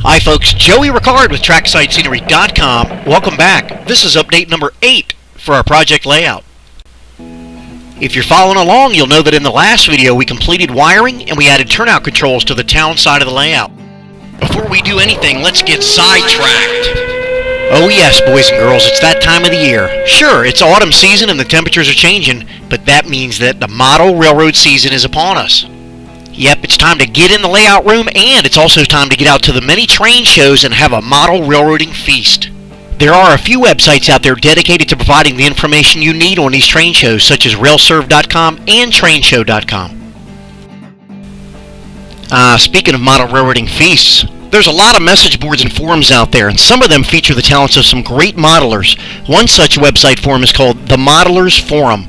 Hi folks, Joey Ricard with TracksideScenery.com. Welcome back. This is update number 8 for our project layout. If you're following along, you'll know that in the last video we completed wiring and we added turnout controls to the town side of the layout. Before we do anything, let's get sidetracked. Oh yes, boys and girls, it's that time of the year. Sure, it's autumn season and the temperatures are changing, but that means that the model railroad season is upon us. Yep, it's time to get in the layout room, and it's also time to get out to the many train shows and have a model railroading feast. There are a few websites out there dedicated to providing the information you need on these train shows, such as railserve.com and trainshow.com. Speaking of model railroading feasts, there's a lot of message boards and forums out there, and some of them feature the talents of some great modelers. One such website forum is called the Modelers Forum.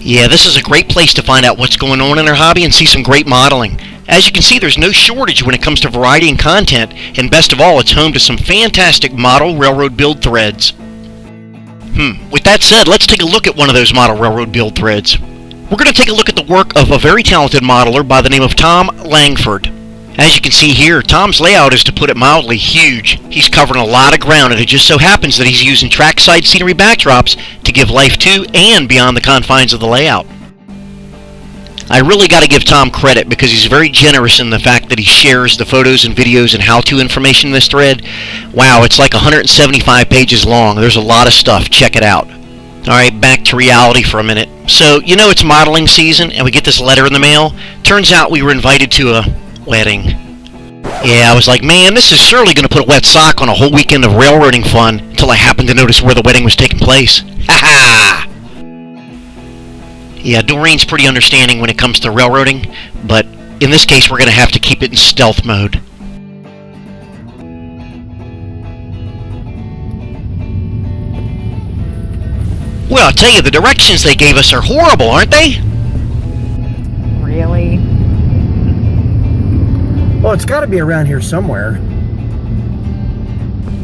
Yeah, this is a great place to find out what's going on in their hobby and see some great modeling. As you can see, there's no shortage when it comes to variety and content, and best of all, it's home to some fantastic model railroad build threads. With that said, let's take a look at one of those model railroad build threads. We're going to take a look at the work of a very talented modeler by the name of Tom Langford. As you can see here, Tom's layout is, to put it mildly, huge. He's covering a lot of ground, and it just so happens that he's using trackside scenery backdrops to give life to and beyond the confines of the layout. I really got to give Tom credit because he's very generous in the fact that he shares the photos and videos and how-to information in this thread. Wow, it's like 175 pages long. There's a lot of stuff. Check it out. Alright, back to reality for a minute. So, you know it's modeling season, and we get this letter in the mail. Turns out we were invited to a wedding. Yeah, I was like, man, this is surely going to put a wet sock on a whole weekend of railroading fun, until I happened to notice where the wedding was taking place. Ha ha! Yeah, Doreen's pretty understanding when it comes to railroading, but in this case we're going to have to keep it in stealth mode. Well, I'll tell you, the directions they gave us are horrible, aren't they? Really? Well, it's got to be around here somewhere.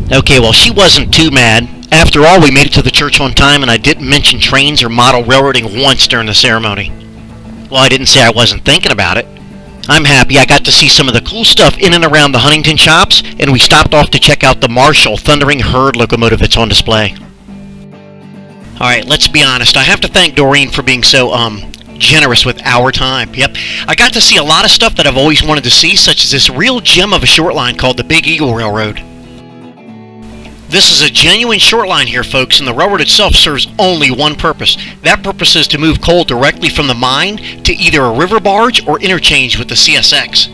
Okay, well, she wasn't too mad. After all, we made it to the church on time, and I didn't mention trains or model railroading once during the ceremony. Well, I didn't say I wasn't thinking about it. I'm happy I got to see some of the cool stuff in and around the Huntington shops, and we stopped off to check out the Marshall Thundering Herd locomotive that's on display. Alright, let's be honest. I have to thank Doreen for being so, generous with our time. Yep, I got to see a lot of stuff that I've always wanted to see, such as this real gem of a short line called the Big Eagle Railroad. This is a genuine short line here, folks, and the railroad itself serves only one purpose. That purpose is to move coal directly from the mine to either a river barge or interchange with the CSX.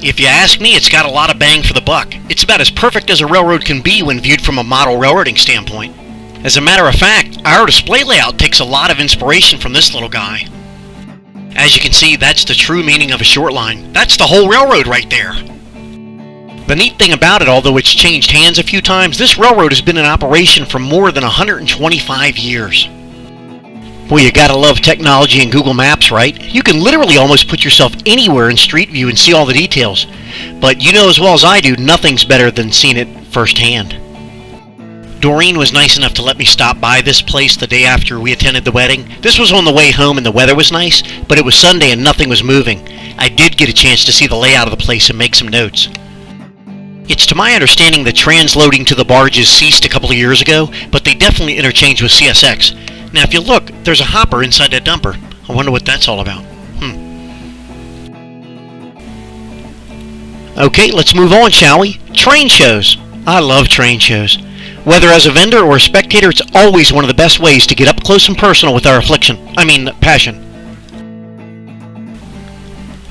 If you ask me, it's got a lot of bang for the buck. It's about as perfect as a railroad can be when viewed from a model railroading standpoint. As a matter of fact, our display layout takes a lot of inspiration from this little guy. As you can see, that's the true meaning of a short line. That's the whole railroad right there. The neat thing about it, although it's changed hands a few times, this railroad has been in operation for more than 125 years. Boy, you gotta love technology and Google Maps, right? You can literally almost put yourself anywhere in Street View and see all the details. But you know as well as I do, nothing's better than seeing it firsthand. Doreen was nice enough to let me stop by this place the day after we attended the wedding. This was on the way home and the weather was nice, but it was Sunday and nothing was moving. I did get a chance to see the layout of the place and make some notes. It's to my understanding that transloading to the barges ceased a couple of years ago, but they definitely interchanged with CSX. Now if you look, there's a hopper inside that dumper. I wonder what that's all about. Okay, let's move on, shall we? Train shows. I love train shows. Whether as a vendor or a spectator, it's always one of the best ways to get up close and personal with our passion.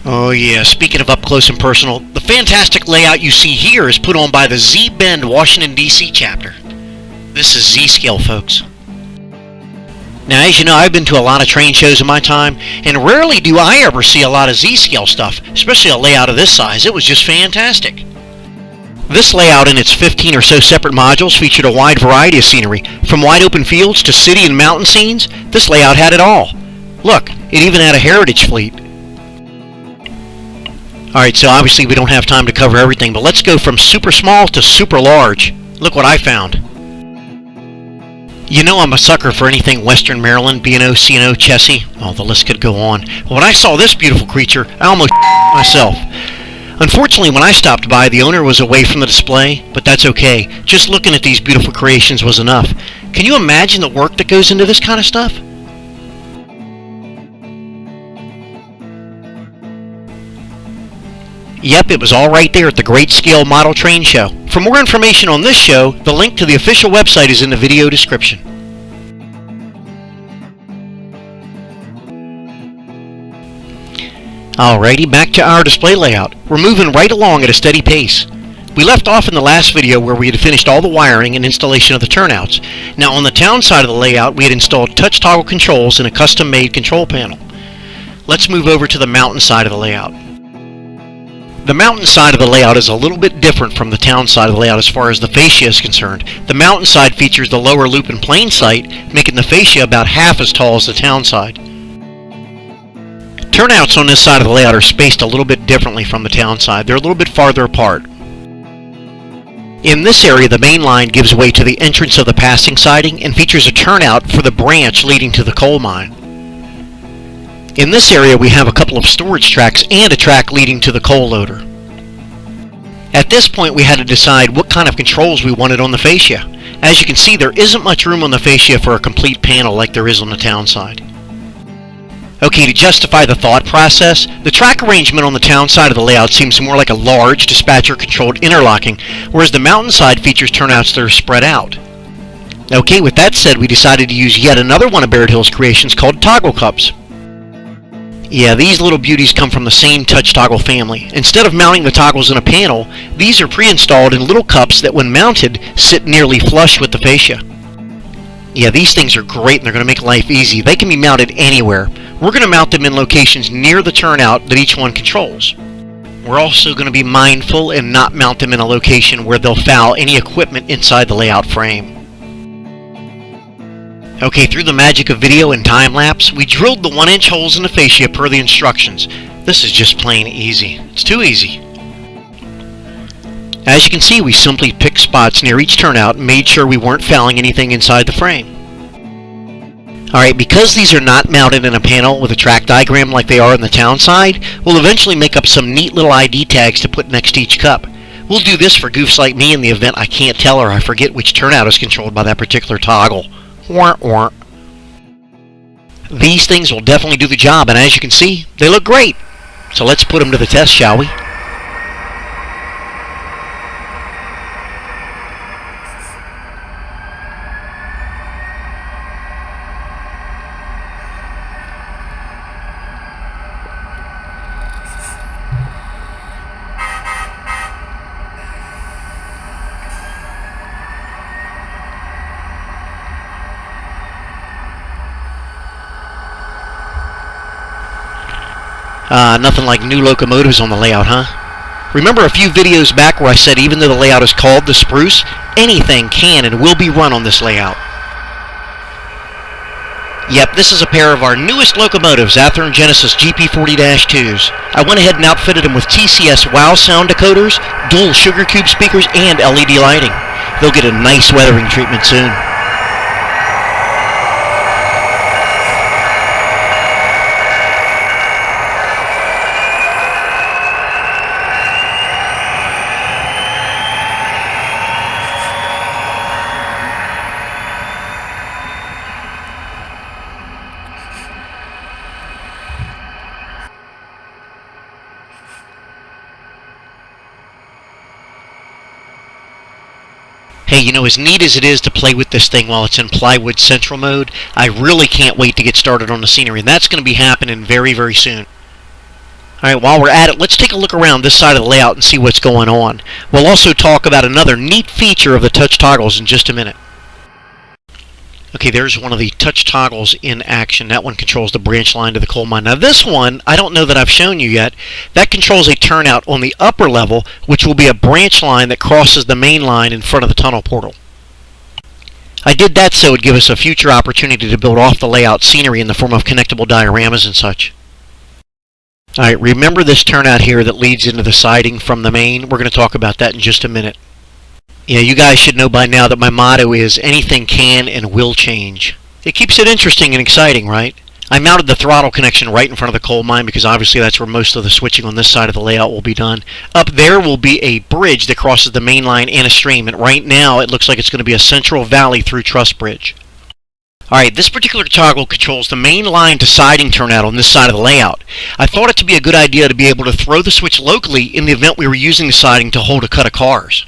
Oh yeah, speaking of up close and personal, the fantastic layout you see here is put on by the Z-Bend, Washington, D.C. chapter. This is Z-Scale, folks. Now, as you know, I've been to a lot of train shows in my time, and rarely do I ever see a lot of Z-Scale stuff, especially a layout of this size. It was just fantastic. This layout and its 15 or so separate modules featured a wide variety of scenery. From wide open fields to city and mountain scenes, this layout had it all. Look, it even had a heritage fleet. Alright, so obviously we don't have time to cover everything, but let's go from super small to super large. Look what I found. You know I'm a sucker for anything Western Maryland, B&O, C&O, Chessie. Oh, the list could go on. But when I saw this beautiful creature, I almost myself. Unfortunately, when I stopped by, the owner was away from the display, but that's okay. Just looking at these beautiful creations was enough. Can you imagine the work that goes into this kind of stuff? Yep, it was all right there at the Great Scale Model Train Show. For more information on this show, the link to the official website is in the video description. Alrighty, back to our display layout. We're moving right along at a steady pace. We left off in the last video where we had finished all the wiring and installation of the turnouts. Now on the town side of the layout, we had installed touch toggle controls in a custom-made control panel. Let's move over to the mountain side of the layout. The mountain side of the layout is a little bit different from the town side of the layout as far as the fascia is concerned. The mountain side features the lower loop and plane sight, making the fascia about half as tall as the town side. Turnouts on this side of the layout are spaced a little bit differently from the town side. They're a little bit farther apart. In this area, the main line gives way to the entrance of the passing siding and features a turnout for the branch leading to the coal mine. In this area, we have a couple of storage tracks and a track leading to the coal loader. At this point, we had to decide what kind of controls we wanted on the fascia. As you can see, there isn't much room on the fascia for a complete panel like there is on the town side. Okay, to justify the thought process, the track arrangement on the town side of the layout seems more like a large dispatcher-controlled interlocking, whereas the mountain side features turnouts that are spread out. Okay, with that said, we decided to use yet another one of Baird Hill's creations called toggle cups. Yeah, these little beauties come from the same touch toggle family. Instead of mounting the toggles in a panel, these are pre-installed in little cups that when mounted, sit nearly flush with the fascia. Yeah, these things are great and they're going to make life easy. They can be mounted anywhere. We're going to mount them in locations near the turnout that each one controls. We're also going to be mindful and not mount them in a location where they'll foul any equipment inside the layout frame. Okay, through the magic of video and time-lapse, we drilled the 1-inch holes in the fascia per the instructions. This is just plain easy. It's too easy. As you can see, we simply picked spots near each turnout and made sure we weren't fouling anything inside the frame. Alright, because these are not mounted in a panel with a track diagram like they are in the town side, we'll eventually make up some neat little ID tags to put next to each cup. We'll do this for goofs like me in the event I can't tell or I forget which turnout is controlled by that particular toggle. Wah, wah. These things will definitely do the job, and as you can see, they look great. So let's put them to the test, shall we? Nothing like new locomotives on the layout, huh? Remember a few videos back where I said even though the layout is called the Spruce, anything can and will be run on this layout. Yep, this is a pair of our newest locomotives, Athearn Genesis GP40-2s. I went ahead and outfitted them with TCS WOW sound decoders, dual sugar cube speakers, and LED lighting. They'll get a nice weathering treatment soon. Hey, you know, as neat as it is to play with this thing while it's in plywood central mode, I really can't wait to get started on the scenery, and that's going to be happening very, very soon. Alright, while we're at it, let's take a look around this side of the layout and see what's going on. We'll also talk about another neat feature of the touch toggles in just a minute. Okay, there's one of the touch toggles in action. That one controls the branch line to the coal mine. Now this one, I don't know that I've shown you yet. That controls a turnout on the upper level, which will be a branch line that crosses the main line in front of the tunnel portal. I did that so it would give us a future opportunity to build off the layout scenery in the form of connectable dioramas and such. Alright, remember this turnout here that leads into the siding from the main? We're going to talk about that in just a minute. Yeah, you guys should know by now that my motto is anything can and will change. It keeps it interesting and exciting, right? I mounted the throttle connection right in front of the coal mine because obviously that's where most of the switching on this side of the layout will be done. Up there will be a bridge that crosses the main line and a stream, and right now it looks like it's going to be a central valley through truss bridge. Alright, this particular toggle controls the main line to siding turnout on this side of the layout. I thought it to be a good idea to be able to throw the switch locally in the event we were using the siding to hold a cut of cars.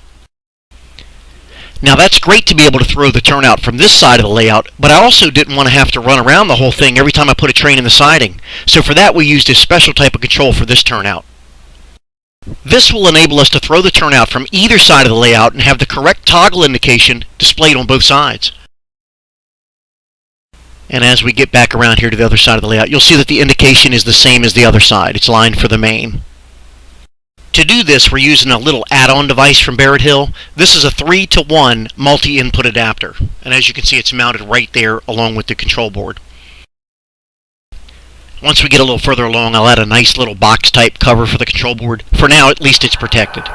Now that's great to be able to throw the turnout from this side of the layout, but I also didn't want to have to run around the whole thing every time I put a train in the siding. So for that we used a special type of control for this turnout. This will enable us to throw the turnout from either side of the layout and have the correct toggle indication displayed on both sides. And as we get back around here to the other side of the layout, you'll see that the indication is the same as the other side. It's lined for the main. To do this, we're using a little add-on device from Barrett Hill. This is a 3-to-1 multi-input adapter. And as you can see, it's mounted right there along with the control board. Once we get a little further along, I'll add a nice little box-type cover for the control board. For now, at least it's protected.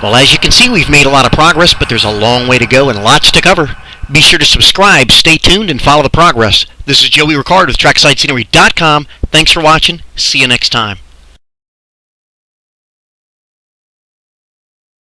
Well, as you can see, we've made a lot of progress, but there's a long way to go and lots to cover. Be sure to subscribe, stay tuned, and follow the progress. This is Joey Ricard with TracksideScenery.com. Thanks for watching. See you next time.